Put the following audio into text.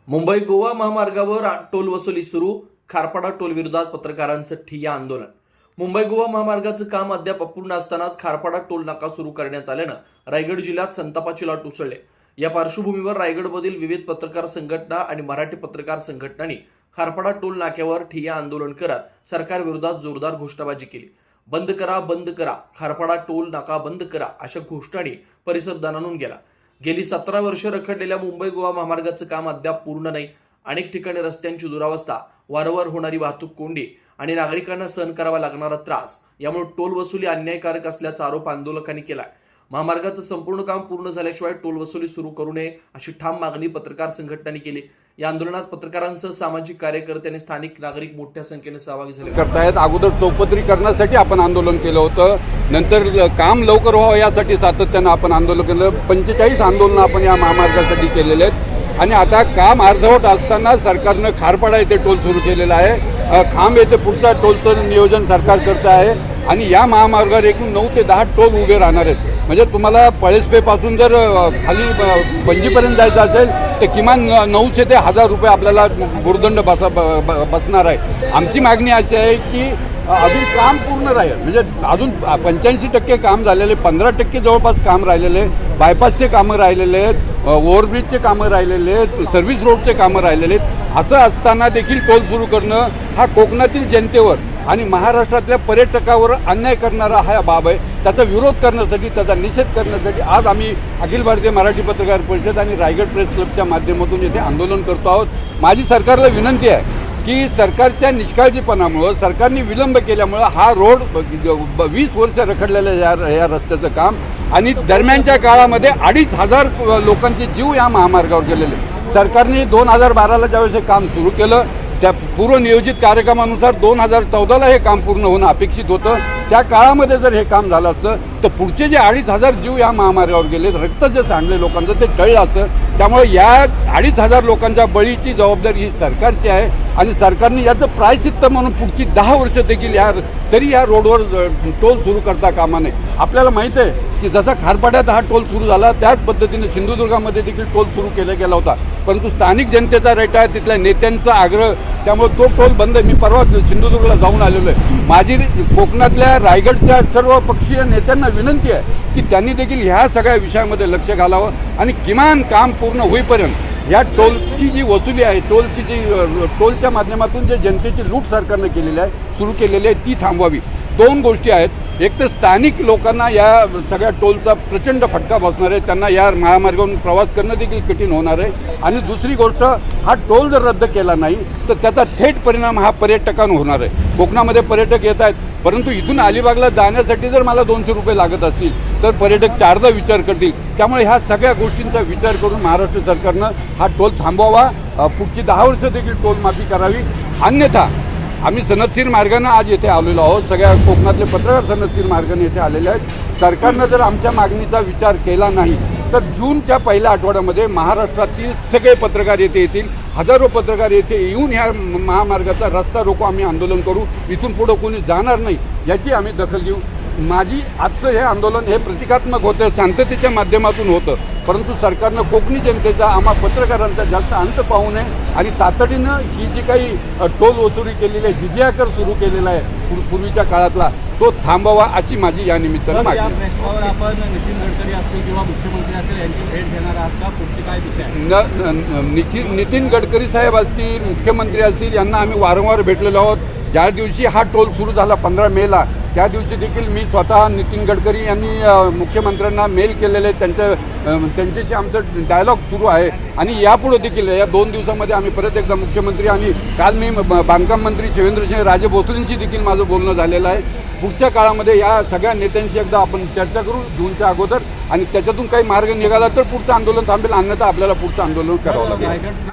मुंबई गोवा महामार्गावर टोल वसुली सुरू. खारपाडा टोल विरोधात पत्रकारांचं ठिय्या आंदोलन. मुंबई गोवा महामार्गाचं काम अद्याप अपूर्ण असतानाच खारपाडा टोल नाका सुरू करण्यात आल्यानं रायगड जिल्ह्यात संतापाची लाट उसळली. या पार्श्वभूमीवर रायगडमधील विविध पत्रकार संघटना आणि मराठी पत्रकार संघटनांनी खारपाडा टोल नाक्यावर ठिय्या आंदोलन करत सरकार विरोधात जोरदार घोषणाबाजी केली. बंद करा, बंद करा, खारपाडा टोल नाका बंद करा अशा घोषणांनी परिसर दणाणून गेला. गेली 17 वर्ष रखडलेल्या मुंबई गोवा महामार्गाचं काम अद्याप पूर्ण नाही. अनेक ठिकाणी रस्त्यांची दुरावस्था, वारंवार होणारी वाहतूक कोंडी आणि नागरिकांना सहन करावा लागणारा त्रास यामुळे टोल वसुली अन्यायकारक असल्याचा आरोप आंदोलकांनी केलाय. महामार्गाचं संपूर्ण काम पूर्ण झाल्याशिवाय टोल वसुली सुरू करू नये अशी ठाम मागणी पत्रकार संघटनांनी केली. या आंदोलनात पत्रकारांसह सामाजिक कार्यकर्ते आणि स्थानिक नागरिक मोठ्या संख्येने सहभागी झाले करतायत. अगोदर चौपदरी करण्यासाठी आपण आंदोलन केलं होतं, नंतर काम लवकर व्हावं यासाठी सातत्यानं आपण आंदोलन केलं. 45 आंदोलनं आपण या महामार्गासाठी केलेले आहेत आणि आता काम अर्धवट असताना सरकारनं खारपाडा येथे टोल सुरू केलेला आहे. खांब येथे पुढचा टोलचं नियोजन सरकार करत आहे आणि या महामार्गावर एकूण 9 ते 10 टोल उभे राहणार आहेत. म्हणजे तुम्हाला पळसपेपासून जर खाली पणजीपर्यंत जायचं असेल तर किमान 900 ते 1000 रुपये आपल्याला भुर्दंड बसणार आहे. आमची मागणी अशी आहे की अजून काम पूर्ण राहील, म्हणजे अजून 85% काम झालेले, 15% जवळपास काम राहिलेले, बायपासचे कामं राहिलेले आहेत, ओव्हरब्रिजचे कामं राहिलेले आहेत, सर्व्हिस रोडचे कामं राहिलेले आहेत. असं असताना देखील टोल सुरू करणं हा कोकणातील जनतेवर आणि महाराष्ट्रातल्या पर्यटकावर अन्याय करणारा हा बाब आहे. त्याचा विरोध करण्यासाठी, त्याचा निषेध करण्यासाठी आज आम्ही अखिल भारतीय मराठी पत्रकार परिषद आणि रायगड प्रेस क्लबच्या माध्यमातून येथे आंदोलन करतो आहोत. माझी सरकारला विनंती आहे की सरकारच्या निष्काळजीपणामुळं, सरकारने विलंब केल्यामुळं हा रोड 20 वर्ष रखडलेलं या रस्त्याचं काम आणि दरम्यानच्या काळामध्ये 2500 लोकांचे जीव या महामार्गावर गेलेले. सरकारने 2012ला ज्यावेळेस हे काम सुरू केलं त्या पूर्वनियोजित कार्यक्रमानुसार 2014ला हे काम पूर्ण होणं अपेक्षित होतं. त्या काळामध्ये जर हे काम झालं असतं तर पुढचे जे 2500 जीव या महामार्गावर गेले, रक्त जे सांडले लोकांचं ते टळलं असतं. त्यामुळे या 2500 लोकांच्या बळीची जबाबदारी ही सरकारची आहे आणि सरकारने याचं प्रायश्चित्त म्हणून पुढची 10 वर्ष देखील तरी या रोडवर टोल सुरू करता कामा नये. आपल्याला माहीत आहे की जसा खारपाड्यात हा टोल सुरू झाला त्याच पद्धतीने सिंधुदुर्गामध्ये देखील टोल सुरू केला गेला होता, परंतु स्थानिक जनतेचा रेटा आहे, तिथल्या नेत्यांचा आग्रह, त्यामुळे तो टोल बंद. मी परवा सिंधुदुर्गला जाऊन आलेलो आहे. माझी कोकणातल्या रायगडच्या सर्व पक्षीय नेत्यांना विनंती आहे की त्यांनी देखील ह्या सगळ्या विषयामध्ये लक्ष घालावं आणि किमान काम पूर्ण होईपर्यंत या टोलची जी वसुली आहे, टोलच्या माध्यमातून जे जनतेची लूट सरकारने केलेली आहे, सुरू केलेली आहे, ती थांबवावी. 2 गोष्टी आहेत. एक तर स्थानिक लोकांना या सगळ्या टोलचा प्रचंड फटका बसणार आहे, त्यांना या महामार्गावरून प्रवास करणं देखील कठीण होणार आहे. आणि दुसरी गोष्ट, हा टोल जर रद्द केला नाही तर त्याचा थेट परिणाम हा पर्यटकांवर होणार आहे. कोकणामध्ये पर्यटक येत आहेत, परंतु इथून अलिबागला जाण्यासाठी जर मला 200 रुपये लागत असतील तर पर्यटक 4दा विचार करतील. त्यामुळे ह्या सगळ्या गोष्टींचा विचार करून महाराष्ट्र सरकारनं हा टोल थांबवावा, पुढची 10 वर्ष देखील टोल माफी करावी. अन्यथा आम्ही सनदशीर मार्गानं आज येथे आलेलो आहोत. सगळ्या कोकणातले पत्रकार सनदशीर मार्गाने येथे आलेले आहेत. सरकारनं जर आमच्या मागणीचा विचार केला नाही तर जूनच्या पहिल्या आठवड्यामध्ये महाराष्ट्रातील सगळे पत्रकार येथे येतील. हजारो पत्रकार येथे येऊन ह्या महामार्गाचा रस्ता रोको आम्ही आंदोलन करू. इथून पुढं कोणी जाणार नाही याची आम्ही दखल घेऊ. माझी आजचं हे आंदोलन हे प्रतिकात्मक होतं, शांततेच्या माध्यमातून होतं, परंतु सरकारनं कोकणी जनतेचा, आम्हा पत्रकारांचा जास्त अंत पाहू नये आणि तातडीनं ही जी काही टोल वसुली केलेली आहे, जिजिया कर सुरू केलेला आहे पूर्वीच्या काळातला, तो थांबवा अशी माझी या निमित्तानं मागणी. आपण नितीन गडकरी असतील किंवा मुख्यमंत्री असतील यांची भेट घेणार आहात का? पुढची काय दिशा आहे? नितीन गडकरी साहेब असतील, मुख्यमंत्री असतील, यांना आम्ही वारंवार भेटलेलो आहोत. ज्या दिवशी हा टोल सुरू झाला 15 मेला, त्या दिवशी देखील मी स्वतः नितीन गडकरी यांनी मुख्यमंत्र्यांना मेल केलेले, त्यांच्याशी आमचं डायलॉग सुरू आहे आणि यापुढे देखील या 2 दिवसामध्ये आम्ही परत एकदा मुख्यमंत्री आणि काल मी बांधकाम मंत्री शिवेंद्रसिंह राजे भोसलेंशी देखील माझं बोलणं झालेलं आहे. पुढच्या काळामध्ये या सगळ्या नेत्यांशी एकदा आपण चर्चा करू जूनच्या अगोदर आणि त्याच्यातून काही मार्ग निघाला तर पुढचं आंदोलन थांबेल, अन्यथा आपल्याला पुढचं आंदोलन करावं लागेल.